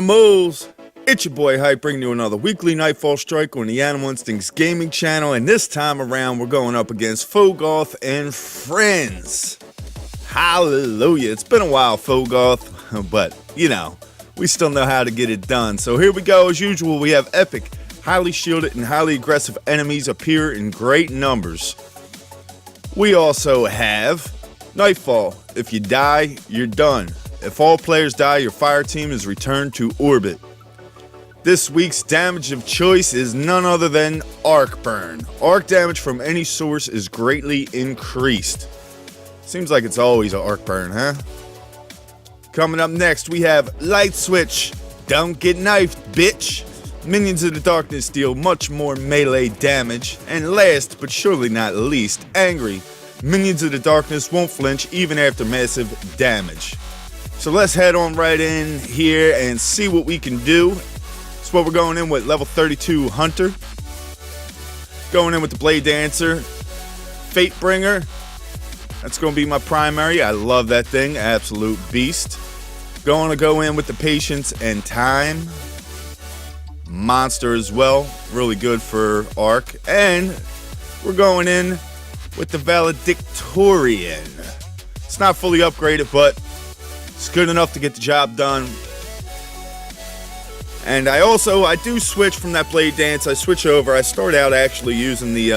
animals! It's your boy Hype bringing you another weekly Nightfall strike on the Animal Instincts gaming channel, and this time around we're going up against Fogoth and friends. Hallelujah! It's been a while, Fogoth, but you know, we still know how to get it done. So here we go. As usual, we have epic, highly shielded, and highly aggressive enemies appear in great numbers. We also have Nightfall. If you die, you're done. If all players die, your fire team is returned to orbit. This week's damage of choice is none other than arc burn. Arc damage from any source is greatly increased. Seems like it's always an arc burn, huh? Coming up next, we have light switch. Don't get knifed, bitch. Minions of the darkness deal much more melee damage. And last but surely not least, angry. Minions of the darkness won't flinch even after massive damage. So let's head on right in here and see what we can do. That's what we're going in with. Level 32 Hunter. Going in with the Blade Dancer. Fate Bringer. That's going to be my primary. I love that thing. Absolute beast. Going to go in with the Patience and Time. Monster as well. Really good for arc. And we're going in with the Valedictorian. It's not fully upgraded, but it's good enough to get the job done. And I do switch from that Blade Dance. I switch over. I start out actually using the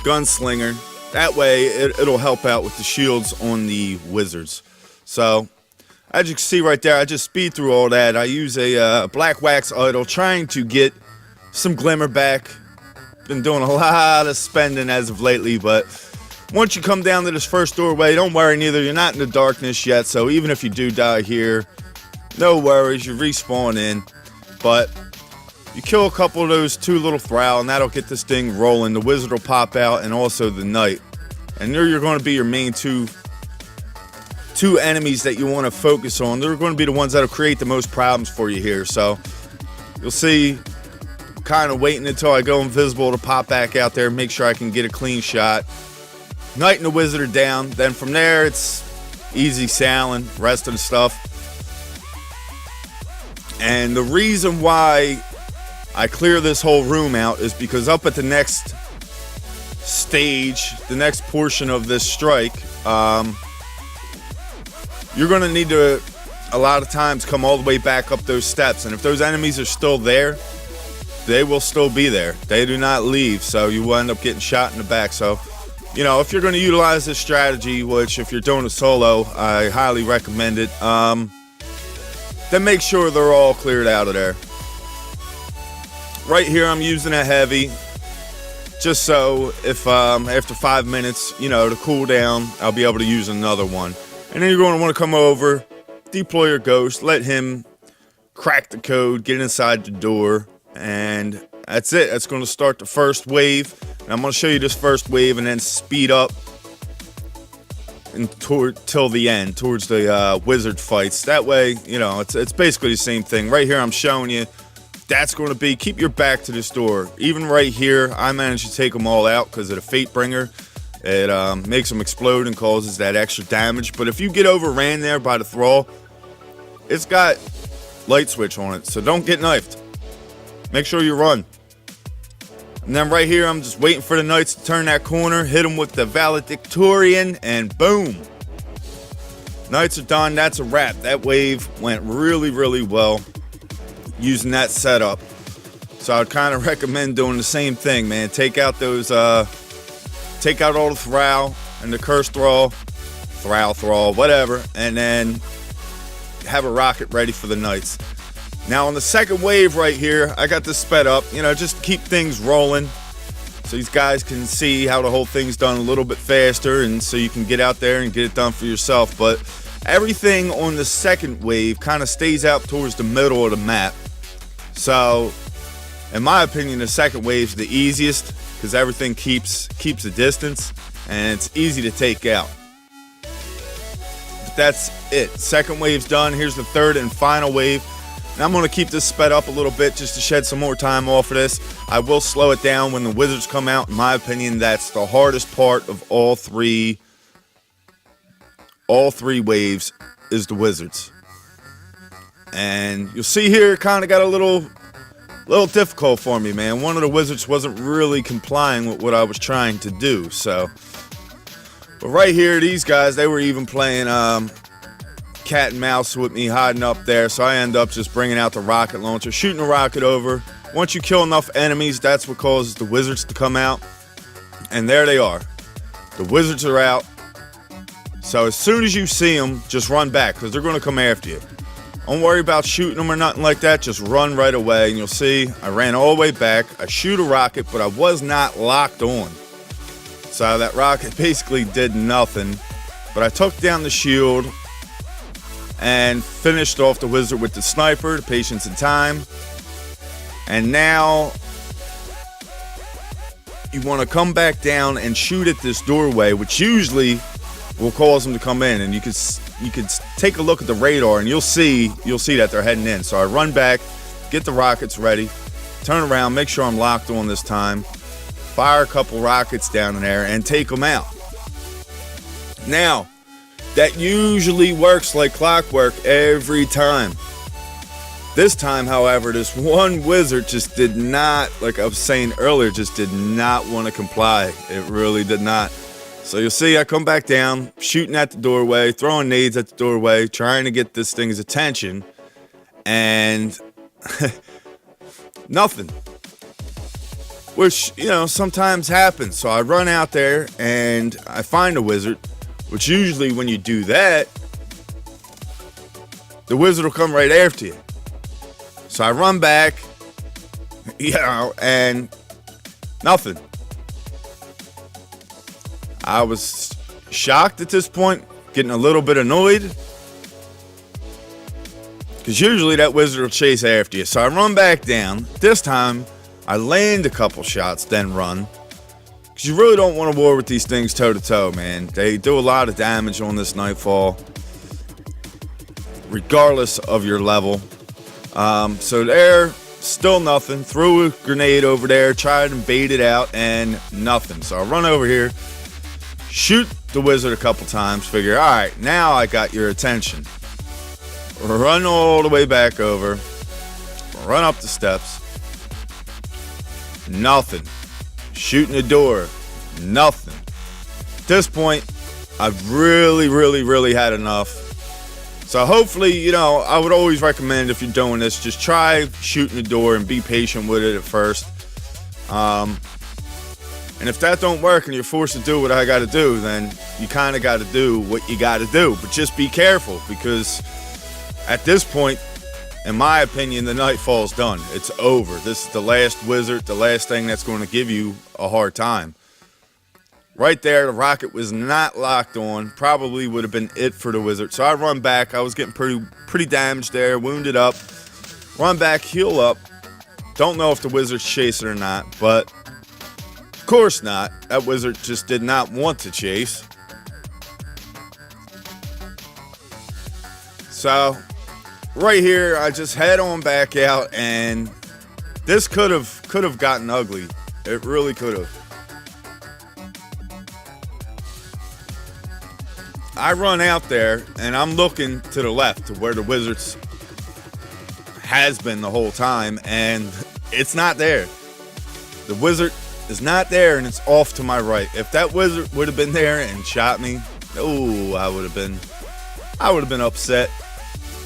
Gunslinger. That way it'll help out with the shields on the wizards. So as you can see right there, I just speed through all that. I use a Black Wax Idol trying to get some glimmer back. Been doing a lot of spending as of lately, but once you come down to this first doorway, don't worry neither. You're not in the darkness yet, so even if you do die here, no worries. You respawn in. But you kill a couple of those two little Thrall, and that'll get this thing rolling. The wizard will pop out, and also the knight. And there you're going to be your main two enemies that you want to focus on. They're going to be the ones that'll create the most problems for you here. So you'll see, kind of waiting until I go invisible to pop back out there and make sure I can get a clean shot. Knight and the wizard are down. Then from there, it's easy sailing. Rest of the stuff. And the reason why I clear this whole room out is because up at the next stage, the next portion of this strike, you're going to need to, a lot of times, come all the way back up those steps. And if those enemies are still there, they will still be there. They do not leave, so you will end up getting shot in the back. So, you know, if you're going to utilize this strategy, which if you're doing a solo, I highly recommend it, then make sure they're all cleared out of there. Right here, I'm using a heavy, just so if after 5 minutes, you know, to cool down, I'll be able to use another one. And then you're going to want to come over, deploy your ghost, let him crack the code, get inside the door, and that's it. That's going to start the first wave. And I'm going to show you this first wave and then speed up and till the end, towards the wizard fights. That way, you know, it's basically the same thing. Right here, I'm showing you. That's going to be, keep your back to this door. Even right here, I managed to take them all out because of the Fate Bringer. It makes them explode and causes that extra damage. But if you get overran there by the Thrall, it's got light switch on it. So don't get knifed. Make sure you run. And then right here, I'm just waiting for the knights to turn that corner, hit them with the Valedictorian, and boom. Knights are done. That's a wrap. That wave went really, really well using that setup. So I'd kind of recommend doing the same thing, man. Take out those, take out all the Thrall and the Cursed Thrall, whatever, and then have a rocket ready for the knights. Now on the second wave right here, I got this sped up, you know, just to keep things rolling so these guys can see how the whole thing's done a little bit faster, and so you can get out there and get it done for yourself. But everything on the second wave kind of stays out towards the middle of the map. So in my opinion, the second wave's the easiest because everything keeps a distance and it's easy to take out. But that's it. Second wave's done. Here's the third and final wave. And I'm going to keep this sped up a little bit just to shed some more time off of this. I will slow it down when the wizards come out. In my opinion, that's the hardest part of all three waves is the wizards. And you'll see here, it kind of got a little difficult for me, man. One of the wizards wasn't really complying with what I was trying to do. So, but right here, these guys, they were even playing cat and mouse with me, hiding up there. So I end up just bringing out the rocket launcher, shooting a rocket over. Once you kill enough enemies, that's what causes the wizards to come out. And there they are. The wizards are out. So as soon as you see them, just run back, because they're going to come after you. Don't worry about shooting them or nothing like that. Just run right away. And you'll see I ran all the way back. I shoot a rocket, but I was not locked on. So that rocket basically did nothing. But I took down the shield and finished off the wizard with the sniper, the patience and time. And now you want to come back down and shoot at this doorway, which usually will cause them to come in. And you could take a look at the radar, and you'll see that they're heading in. So I run back, get the rockets ready, turn around, make sure I'm locked on this time, fire a couple rockets down in there, and take them out. Now, that usually works like clockwork every time. This time, however, this one wizard just did not, like I was saying earlier, just did not want to comply. It really did not. So you'll see I come back down, shooting at the doorway, throwing nades at the doorway, trying to get this thing's attention, and nothing. Which, you know, sometimes happens. So I run out there and I find a wizard, which usually when you do that, the wizard will come right after you. So I run back, you know, and nothing. I was shocked at this point, getting a little bit annoyed, because usually that wizard will chase after you. So I run back down. This time, I land a couple shots, then run. Because you really don't want to war with these things toe-to-toe, man. They do a lot of damage on this Nightfall, regardless of your level. So there, still nothing. Threw a grenade over there, tried and bait it out, and nothing. So I run over here, shoot the wizard a couple times, figure, all right, now I got your attention. Run all the way back over, run up the steps, nothing. Shooting the door, nothing. At this point, I've really had enough. So hopefully, you know, I would always recommend, if you're doing this, just try shooting the door and be patient with it at first. And if that don't work and you're forced to do what I got to do, then you kind of got to do what you got to do. But just be careful, because at this point, in my opinion, the Nightfall's done. It's over. This is the last wizard, the last thing that's going to give you a hard time. Right there, the rocket was not locked on. Probably would have been it for the wizard. So I run back. I was getting pretty damaged there, wounded up. Run back, heal up. Don't know if the wizard's chasing or not, but of course not. That wizard just did not want to chase. So right here, I just head on back out, and this could have gotten ugly. It really could have. I run out there, and I'm looking to the left, to where the wizards has been the whole time, and it's not there. The wizard is not there, and it's off to my right. If that wizard would have been there and shot me, oh, I would have been upset.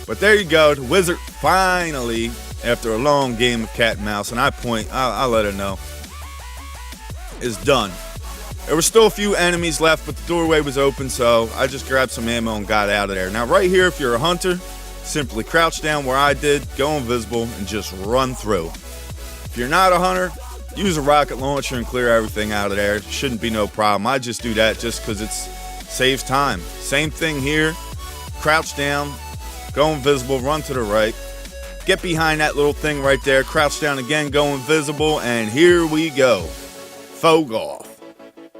But there you go. The wizard finally, after a long game of cat and mouse, and I'll let her know, is done. There were still a few enemies left, but the doorway was open, so I just grabbed some ammo and got out of there. Now right here, if you're a hunter, simply crouch down where I did, go invisible, and just run through. If you're not a hunter, use a rocket launcher and clear everything out of there. It shouldn't be no problem. I just do that just because it saves time. Same thing here. Crouch down, go invisible, run to the right, get behind that little thing right there, crouch down again, go invisible, and here we go. Fog off.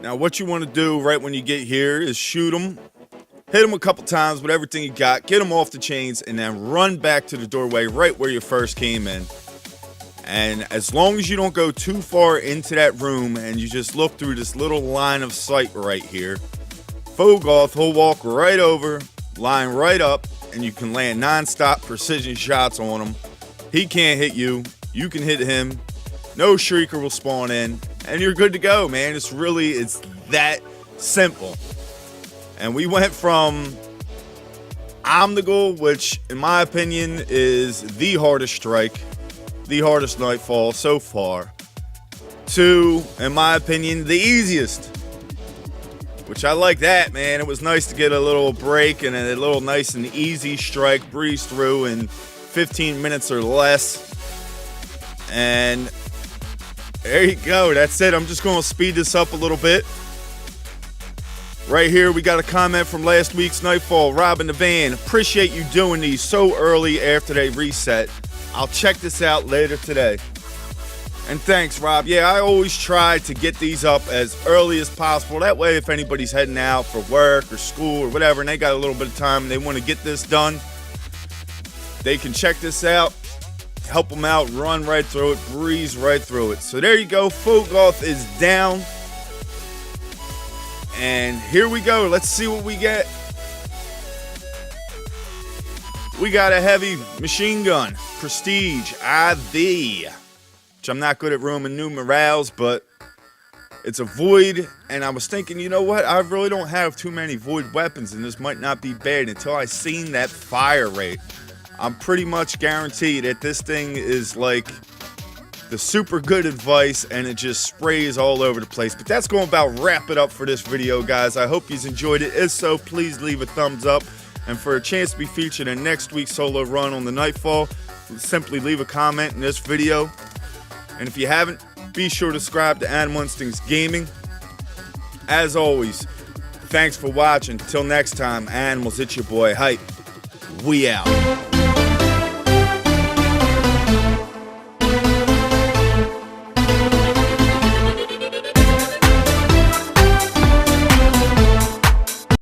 Now what you want to do right when you get here is shoot them, hit them a couple times with everything you got, get them off the chains, and then run back to the doorway right where you first came in. And as long as you don't go too far into that room and you just look through this little line of sight right here, Fogoth, he'll walk right over, line right up, and you can land non-stop precision shots on him. He can't hit you. You can hit him. No shrieker will spawn in, and you're good to go, man. It's that simple. And we went from Omnigul, which in my opinion is the hardest strike, the hardest nightfall so far, to, in my opinion, the easiest. Which I like that, man. It was nice to get a little break and a little nice and easy strike, breeze through in 15 minutes or less. And there you go. That's it. I'm just going to speed this up a little bit. Right here, we got a comment from last week's Nightfall. Robin the Van, appreciate you doing these so early after they reset. I'll check this out later today. And thanks, Rob. Yeah, I always try to get these up as early as possible. That way, if anybody's heading out for work or school or whatever, and they got a little bit of time and they want to get this done, they can check this out, help them out, run right through it, breeze right through it. So there you go. Fogoth is down. And here we go. Let's see what we get. We got a heavy machine gun, Prestige IV, which I'm not good at Roman numerals, but it's a void. And I was thinking, you know what? I really don't have too many void weapons, and this might not be bad until I seen that fire rate. I'm pretty much guaranteed that this thing is like the super good advice, and it just sprays all over the place. But that's going to about wrap it up for this video, guys. I hope you enjoyed it. If so, please leave a thumbs up. And for a chance to be featured in next week's solo run on the Nightfall, simply leave a comment in this video. And if you haven't, be sure to subscribe to Animal Instincts Gaming. As always, thanks for watching. Till next time, animals, it's your boy Hype. We out.